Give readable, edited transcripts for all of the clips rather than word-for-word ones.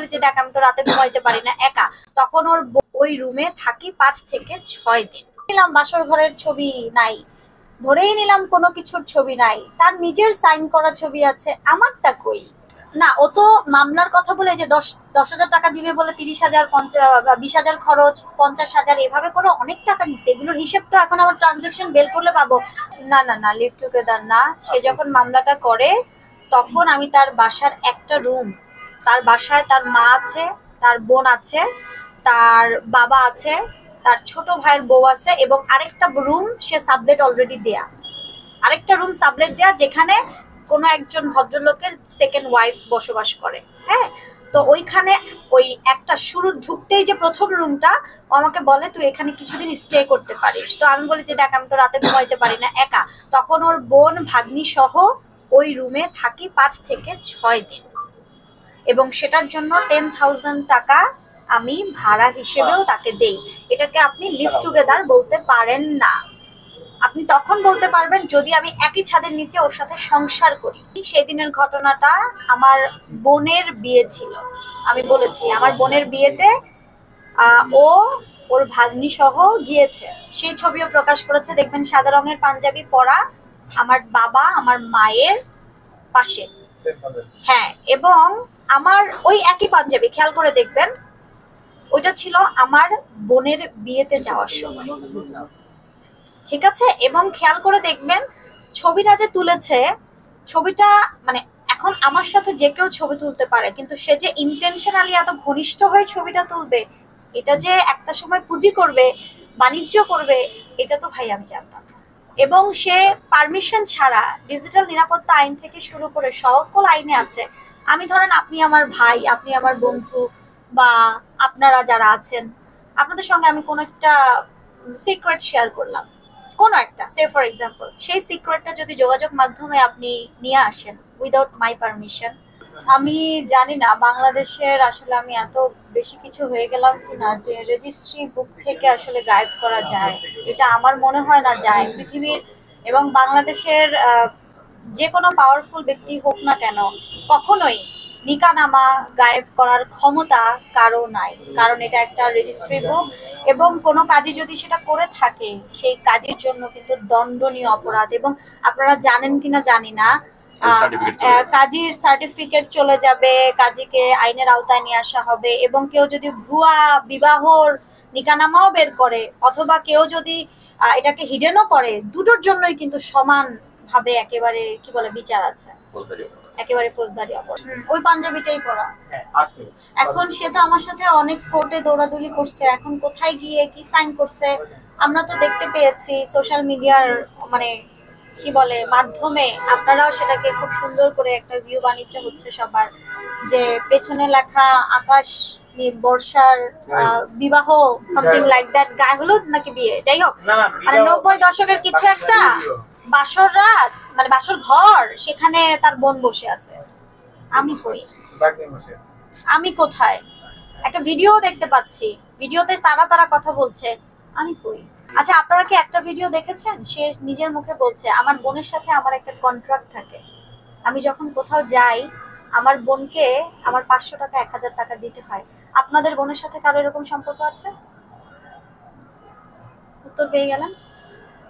বলি যে দেখ আমি তো রাতে ঘুমাইতে পারি না একা, তখন ওই রুমে থাকি 5 থেকে 6 দিন। নিলাম বাসর ঘরের ছবি নাই, ধরেই নিলাম কোনো কিছুর ছবি নাই, তার নিজের সাইন করা ছবি আছে, আমারটা কই? না, ও তো মামলার কথা বলে যে 10,000 টাকা দিবে বলে 30,000 20,000 খরচ, 50,000 এভাবে করে অনেক টাকা নিচ্ছে। এগুলোর হিসেব তো এখন আমার ট্রানজাকশন বের করলে পাবো। না না না, লিভ টুগেদার না। সে যখন মামলাটা করে তখন আমি তার বাসার একটা রুম, তার বাসায় তার মা আছে, তার বোন আছে, তার বাবা আছে, তার ছোট ভাইয়ের বউ আছে, এবং আরেকটা রুম সে সাবলেট অলরেডি দেয়া, আরেকটা রুম সাবলেট দেয়া যেখানে কোনো একজন ভদ্রলোকের সেকেন্ড ওয়াইফ বসবাস করে। হ্যাঁ, তো ওইখানে ওই একটা শুরু ঢুকতেই যে প্রথম রুমটা, ও আমাকে বলে তুই এখানে কিছুদিন স্টে করতে পারিস। তো আমি বলি যে দেখ আমি তো রাতে ঘুমাইতে পারি না একা, তখন ওর বোন ভাগ্নি সহ ওই রুমে থাকি 5 থেকে 6 দিন, এবং সেটার জন্য 10,000 টাকা আমি ভাড়া হিসেবেও তাকে দেই। এটাকে আপনি লিভ টুগেদার বলতে পারেন না। আপনি তখন বলতে পারবেন যদি আমি একই ছাদের নিচে ওর সাথে সংসার করি। সেই দিনের ঘটনাটা আমার বোনের বিয়ে ছিল, আমি বলেছি আমার বোনের বিয়েতে ও ওর ভাগ্নি সহ গিয়েছে, সেই ছবিও প্রকাশ করেছে। দেখবেন সাদা রঙের পাঞ্জাবি পরা আমার বাবা আমার মায়ের পাশে, হ্যাঁ, এবং আমার ওই একই পাঞ্জাবি, খেয়াল করে দেখবেন ওইটা ছিল আমার বোনের বিয়েতে যাওয়ার সময়, ঠিক আছে? এবং খেয়াল করে দেখবেন ছবিটা যে তুলেছে, ছবিটা মানে এখন আমার সাথে যে কেউ ছবি তুলতে পারে, কিন্তু সে যে ইন্টেনশনালি এত ঘনিষ্ঠ হয়ে ছবিটা তুলবে, এটা যে একটা সময় পুঁজি করবে, বাণিজ্য করবে, এটা তো ভাই আমি জানতাম না। এবং সে পারমিশন ছাড়া, ডিজিটাল নিরাপত্তা আইন থেকে শুরু করে সকল আইনে আছে। আমি ধরেন আপনি আমার ভাই, আপনি আমার বন্ধু, বা আপনারা যারা আছেন, আপনাদের সঙ্গে আমি কোনো একটা সিক্রেট শেয়ার করলাম, কোনো একটা, সে ফর এক্সাম্পল, সেই সিক্রেটটা যদি যোগাযোগ মাধ্যমে আপনি নিয়ে আসেন উইদাউট মাই পারমিশন, আমি জানি না বাংলাদেশের আসলে আমি এত বেশি কিছু হয়ে গেলাম কিনা যে রেজিস্ট্রি বুক থেকে আসলে গায়েব করা যায়, এটা আমার মনে হয় না যায় পৃথিবীর এবং বাংলাদেশের যে কোনো পাওয়ারফুল ব্যক্তি হোক না কেন কখনোই নিকানামা গায়েব করার ক্ষমতা কারো নাই, কারণ এটা একটা রেজিস্ট্রি বুক, এবং কোনো কাজই যদি সেটা করে থাকে সেই কাজের জন্য কিন্তু দণ্ডনীয় অপরাধ। এবং আপনারা জানেন কিনা জানি না, কাজীর সার্টিফিকেট চলে যাবে, কাজীকে আইনের আওতায় নিয়ে আসা হবে, এবং কেউ যদি ভুয়া বিবাহর নিকানামাও বের করে, অথবা কেউ যদি এটাকে হিডেনও করে, দুটোর জন্যই কিন্তু সমান ভাবে একেবারে কি বলে বিচার আছে, একেবারে ফৌজদারি অপরাধ। ওই পাঞ্জাবিটাই পরা। এখন সে তো আমার সাথে অনেক কোর্টে দৌড়াদৌড়ি করছে, এখন কোথায় গিয়ে কি সাইন করছে আমরা তো দেখতে পেয়েছি সোশ্যাল মিডিয়ার মানে কি বলে মাধ্যমে, আপনারাও সেটাকে খুব সুন্দর করে একটা ভিউ বাণিজ্য হচ্ছে সবার, যে পেছনে লেখা আকাশ বর্ষার বিবাহ সামথিং লাইক দ্যাট, গায়ে হলুদ নাকি বিয়ে, যাই হোক মানে 90 দশকের কিছু একটা বাসর রাত মানে বাসর ঘর, সেখানে তার বোন বসে আছে। আমি কই? আমি কোথায়? একটা ভিডিও দেখতে পাচ্ছি, ভিডিওতে তারা তারা কথা বলছে, আমি কই? আচ্ছা, আপনারা কি একটা ভিডিও দেখেছেন? সে নিজের মুখে বলছে আমার বোনের সাথে আমার একটা কন্ট্রাক্ট থাকে, আমি যখন কোথাও যাই আমার বোনকে আমার 500 টাকা 1000 টাকা দিতে হয়। আপনাদের বোনের সাথে কারো এরকম সম্পর্ক আছে? উত্তর পেয়ে গেলেন।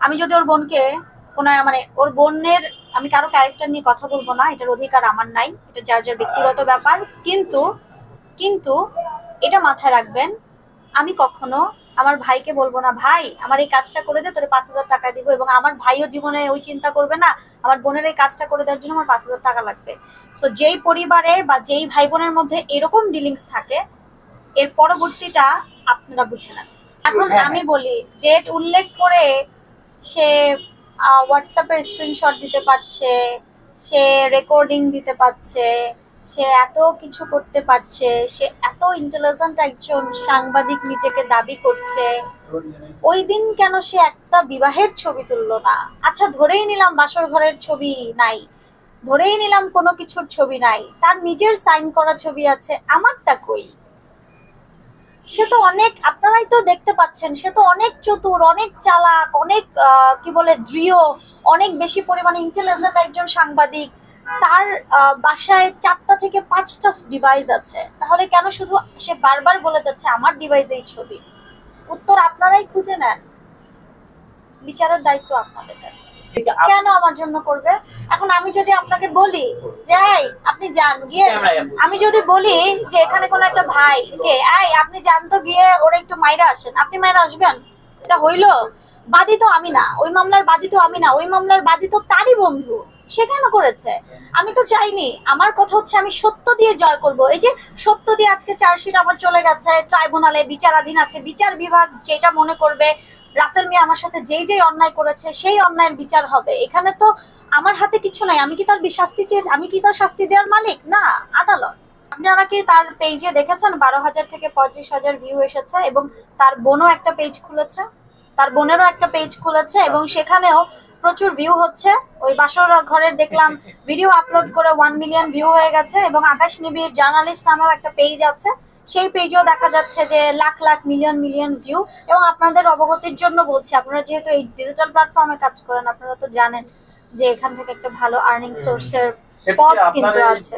আমি যদি ওর বোনকে কোন মানে ওর বোনের, আমি কারো ক্যারেক্টার নিয়ে কথা বলবো না, এটার অধিকার আমার নাই, এটা যার যার ব্যক্তিগত ব্যাপার, কিন্তু কিন্তু এটা মাথায় রাখবেন, আমি কখনো আমার ভাইকে বলবো না ভাই আমার এই কাজটা করে দে, তোরে 5,000 টাকা দিব, এবং আমার ভাইও জীবনে ওই চিন্তা করবে না আমার বোনের এই কাজটা করে দেওয়ার জন্য আমার 5,000 টাকা লাগবে। সো যেই পরিবারে বা যেই ভাই বোনের মধ্যে এরকম ডিলিংস থাকে, এর পরবর্তীটা আপনারা বুঝে নেন। এখন আমি বলি, ডেট উল্লেখ করে সে হোয়াটসঅ্যাপের স্ক্রিনশট দিতে পারছে, সে রেকর্ডিং দিতে পারছে, সে এত কিছু করতে পারছে, সে এত ইন্টেলিজেন্ট একজন সাংবাদিক নিজেকে দাবি করছে, ওই দিন কেন সে একটা বিবাহের ছবি তুললো না? আচ্ছা, ধরেই নিলাম বাসর ঘরের ছবি নাই, ধরেই নিলাম কোনো কিছুর ছবি নাই, তার নিজের সাইন করা ছবি আছে, আমারটা কই? সে তো অনেক, আপনারাই তো দেখতে পাচ্ছেন, সে তো অনেক চতুর, অনেক চালাক, অনেক কি বলে দৃঢ়, অনেক বেশি পরিমাণে ইন্টেলিজেন্ট একজন সাংবাদিক, তার বাসায় 4টা থেকে 5টা ডিভাইস আছে, তাহলে কেন শুধু সে বারবার বলে যাচ্ছে আমার ডিভাইসেই ছবি? উত্তর আপনারাই খুঁজে নেন, বিচারের দায়িত্ব আপনাদের কাছে। কেন আমার জন্য করবে? এখন আমি যদি আপনাকে বলি যে এই আপনি যান গিয়ে, আমি যদি বলি যে এখানে কোন একটা ভাই কে এই আপনি যান তো গিয়ে ওরা একটু মাইরা আসেন, আপনি মাইরা আসবেন? এটা হইলো? বাদী তো আমি না, ওই মামলার বাদী তো আমি না, ওই মামলার বাদী তো তারই বন্ধু, সে কেন করেছে? আমি তো চাইনি। আমার কথা হচ্ছে আমি সত্য দিয়ে জয় করব। এই যে সত্য দিয়ে আজকে চার্জশিট আমার চলে গেছে, ট্রাইব্যুনালে বিচারাধীন আছে, বিচার বিভাগ যেটা মনে করবে রাসেল মিয়া আমার সাথে যেই অন্যায় করেছে সেই অন্যায়ের বিচার হবে। এখানে তো আমার হাতে কিছু নাই। আমি কি তার শাস্তি চেয়ে, আমি কি তার শাস্তি দেওয়ার মালিক? না, আদালত। আপনারা কি তার পেজে দেখেছেন 12,000 থেকে 35,000 ভিউ এসেছে, এবং তার বোনও একটা পেজ খুলেছে, তার বোনেরও একটা পেজ খুলেছে, এবং সেখানেও প্রচুর ভিউ হচ্ছে। ওই বাসর ঘরের দেখলাম ভিডিও আপলোড করে 1 মিলিয়ন ভিউ হয়ে গেছে, এবং আকাশ নিবিড় জার্নালিস্ট নামের একটা পেজ আছে, সেই পেজেও দেখা যাচ্ছে যে লাখ লাখ মিলিয়ন ভিউ। এবং আপনাদের অবগতির জন্য বলছি, আপনারা যেহেতু এই ডিজিটাল প্ল্যাটফর্মে কাজ করেন, আপনারা তো জানেন যে এখান থেকে একটা ভালো আর্নিং সোর্সের পথ কিন্তু আছে।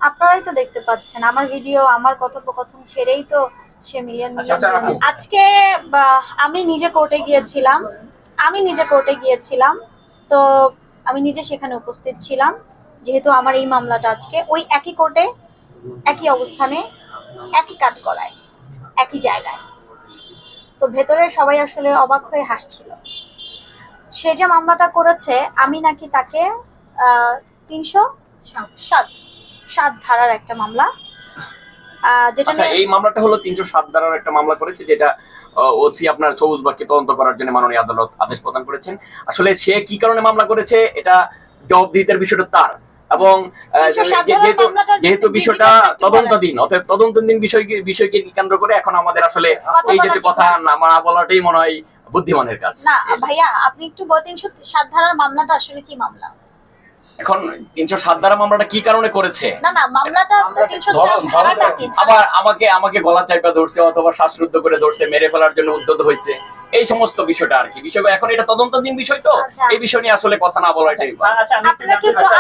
আপনারাই তো দেখতে পাচ্ছেন আমার ভিডিও, আমার কথোপকথন ছেড়েই তো সে মিলিয়ন। আজকে আমি নিজে কোর্টে গিয়েছিলাম, তো আমি নিজে সেখানে উপস্থিত ছিলাম, যেহেতু আমার এই মামলাটা আজকে ওই একই কোর্টে, একই অবস্থানে, একই কাট করায়, একই জায়গায়। তো ভেতরে সবাই আসলে অবাক হয়ে হাসছিল। সে যে মামলাটা করেছে, আমি নাকি তাকে 307 ধারার একটা মামলা, যেটা এই মামলাটা হলো 307 ধারার একটা মামলা করেছে, যেটা ওসি আপনার সবুজ বাগকে তদন্ত করার জন্য মাননীয় আদালত আদেশ প্রদান করেছেন। আসলে সে কি কারণে মামলা করেছে এটা জবাবদিহিতার বিষয়টা তার, এবং যেহেতু বিষয়টা তদন্তাধীন, অতএব তদন্তাধীন বিষয়কে কেন্দ্র করে এখন আমাদের আসলে এই যে কথা না বলাটাই মনে হয় বুদ্ধিমানের কাজ। না ভাইয়া, আপনি একটু 307 ধারার মামলাটা আসলে কি মামলা? এখন 307 ধারা মামলাটা কি কারণে করেছে? না মামলাটা 307 ধারাটা কি? আবার আমাকে গলা চাইপা ধরছে, অথবা শ্বাসরুদ্ধ করে ধরছে, মেরে ফেলার জন্য উদ্যত হয়েছে, এই সমস্ত বিষয়টা আর কি। বিষয় এখন এটা তদন্তাধীন বিষয়, তো এই বিষয় নিয়ে আসলে কথা না বলাটাই।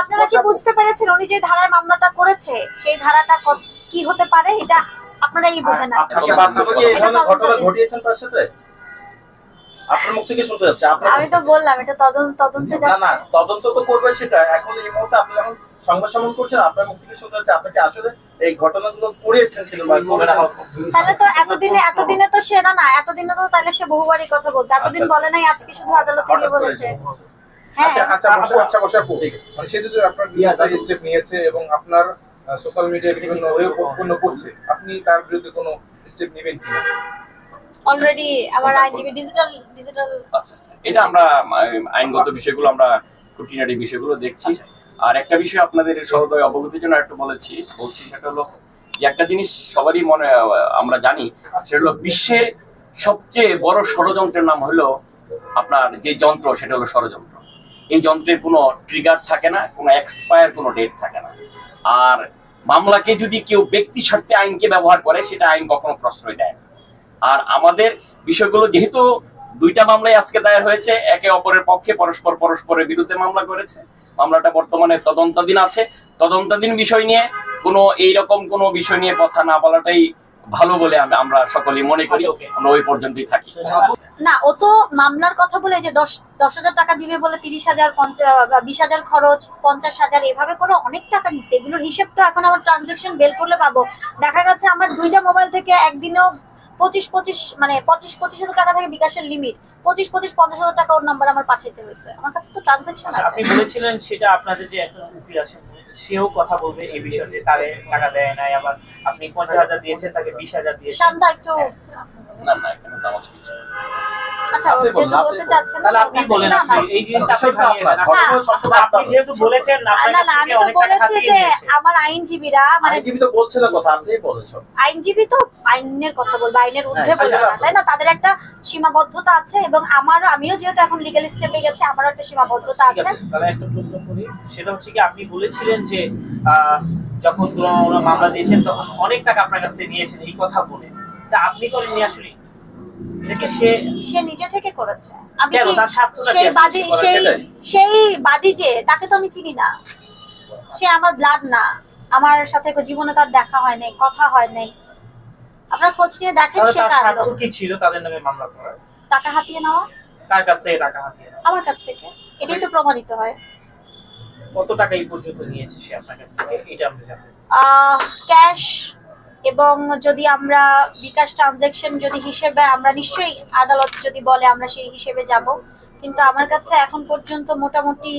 আপনারা কি বুঝতে পেরেছেন উনি যে ধারায় মামলাটা করেছে সেই ধারাটা কি হতে পারে? এটা আপনারাই বুঝেন না। আপনি বাস্তবে কি এই ধরনের ঘটনা ঘটিয়েছেন তার সাথে? আপনার মুখ থেকে শুনতে যাচ্ছে। আমি তো বললাম এটা তদন্তে যাচ্ছে। না তদন্ত তো করবে সেটা। এখন এই মুহূর্তে আপনি যখন সংবাদ সম্মেলন করছেন, আপনার মুখ থেকে শুনতে যাচ্ছে আপনি কি আসলে এই ঘটনাগুলো করিয়েছেন কিনা বা করেছেন। তাহলে তো এতদিনে তো সে না এতদিনে তো তাহলে সে বহুবারই কথা বলতো, এতদিন বলে নাই, আজকে শুধু আদালত থেকে বলেছে। আচ্ছা মানে সে যদি আপনার বিরুদ্ধে স্টেপ নিয়েছে এবং আপনার সোশ্যাল মিডিয়ায় বিভিন্ন উৎপন্ন করছে, আপনি তার বিরুদ্ধে কোনো স্টেপ নেবেন কিনা? অলরেডি আমার আইনজীবী ডিজিটাল আচ্ছা এটা আমরা আইনগত বিষয়গুলো, আমরা খুঁটিনাটি বিষয়গুলো দেখছি। আর একটা বিষয় আপনাদের সহদয় অবগতির জন্য একটু বলছি, সেটা হলো যে একটা জিনিস সবারই মনে আমরা জানি, সেটা হলো বিশ্বের সবচেয়ে বড় ষড়যন্ত্রের নাম হলো আপনার যে যন্ত্র, সেটা হলো ষড়যন্ত্র। এই যন্ত্রের কোনো ট্রিগার থাকে না, কোনো এক্সপায়ার কোনো ডেট থাকে না। আর মামলাকে যদি কেউ ব্যক্তি স্বার্থে আইনকে ব্যবহার করে, সেটা আইন কখনো প্রশ্রয় দেয় না। আর আমাদের বিষয়গুলো যেহেতু দুইটা মামলাই আজকে দায়ের হয়েছে, একে অপরের পক্ষে পরস্পরের বিরুদ্ধে মামলা করেছে, মামলাটা বর্তমানে তদন্তাধীন আছে। তদন্তাধীন বিষয় নিয়ে এইরকম কোনো বিষয় নিয়ে কথা না বলাটাই ভালো বলে আমরা সকলেই মনে করি। আমরা ওই পর্যন্তই থাকি। না, ও তো মামলার কথা বলে যে 10,000 টাকা দিবে বলে 30,000, 20,000 খরচ, 50,000 এভাবে করে অনেক টাকা নিচ্ছে। এগুলোর হিসেব তো এখন আমার ট্রানজাকশন বের করলে পাবো। দেখা গেছে আমার দুইটা মোবাইল থেকে একদিনেও 25,000 টাকা থেকে বিকাশের লিমিট 50,000 টাকা ওর নাম্বার আমার পাঠাইতে হয়েছে। আমার কাছে তো ট্রানজাকশন আছে। আপনি বলেছিলেন সেটা আপনাদের যে এখন উকিল আছে সেও কথা বলবে এই বিষয়ে, তারে টাকা দেয় নাই, আবার আপনি 50,000 দিয়েছেন, তাকে 20,000 দিয়েছেন। শান্তা একটু না এখানে তো আমাদের আচ্ছা যেহেতু বলতে চাচ্ছেন তাহলে আপনি বলেন এই জিনিসটা আপনি ভাঙিয়ে দেন। আপনি যেহেতু বলেছেন না আমি তো বলেছি যে আমার আইনজীবীরা মানে আইনজীবী তো বলছে না কথা, আপনিই বলেছেন। আইনজীবী তো আইনের কথা বলবে, আইনের ঊর্ধ্বে বলবে না, তাই না? তাদের একটা সীমাবদ্ধতা আছে, এবং আমিও যেহেতু এখন লিগ্যাল স্টেপে গেছি, আমারও একটা সীমাবদ্ধতা আছে। তাহলে একটা প্রশ্ন করি, সেটা হচ্ছে কি আপনি বলেছিলেন যে যখন ওরা মামলা দিয়েছেন তখন অনেক টাকা আপনার কাছে নিয়েছেন এই কথা বলে, তা আপনি করেননি আসলে? এটা কি সে সে নিজে থেকে করেছে। আমি কেন কি তার স্বার্থটা কি সেই আছে বাদী সে করার? সেই সেটাই। সেই বাদী যে তাকে তো আমি চিনি না, সে আমার ব্লাড না, আমার সাথে জীবনে তার দেখা হয় নাই, কথা হয় নাই। আপনারা খোঁজ নিয়ে দেখেন তাহলে সে তার কার স্বার্থ লোক। কি ছিল তাদের নামে মামলা করার? টাকা হাতিয়ে নেওয়া কার কাছ থেকে টাকা হাতিয়ে নেওয়া? আমার কাছ থেকে, এটাই তো প্রমাণিত হয়। কত টাকা এই পর্যন্ত নিয়েছে সে আপনার কাছ থেকে, এটা আমরা জানি। ক্যাশ এবং যদি আমরা বিকাশ ট্রানজাকশন যদি হিসেবে আমরা নিশ্চয়ই আদালত যদি বলে আমরা সেই হিসেবে যাব, কিন্তু আমার কাছে এখন পর্যন্ত মোটামুটি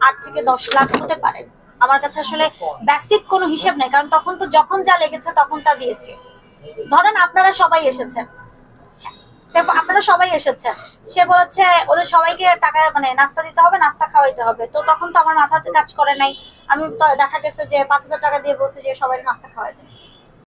8 থেকে 10 লাখ হতে পারে। আমার কাছে আসলে বেসিক কোনো হিসেব নাই, কারণ তখন তো যখন যা লেগেছে তখন তা দিয়েছে। ধরেন আপনারা সবাই এসেছেন, আপনারা সবাই এসেছেন, সে বলেছে ওদের সবাইকে টাকা মানে নাস্তা দিতে হবে, নাস্তা খাওয়াইতে হবে, তো তখন তো আমার মাথা কাজ করে নাই। আমি তো দেখা গেছে যে 5,000 টাকা দিয়ে বলছে যে সবাই নাস্তা খাওয়াইতে।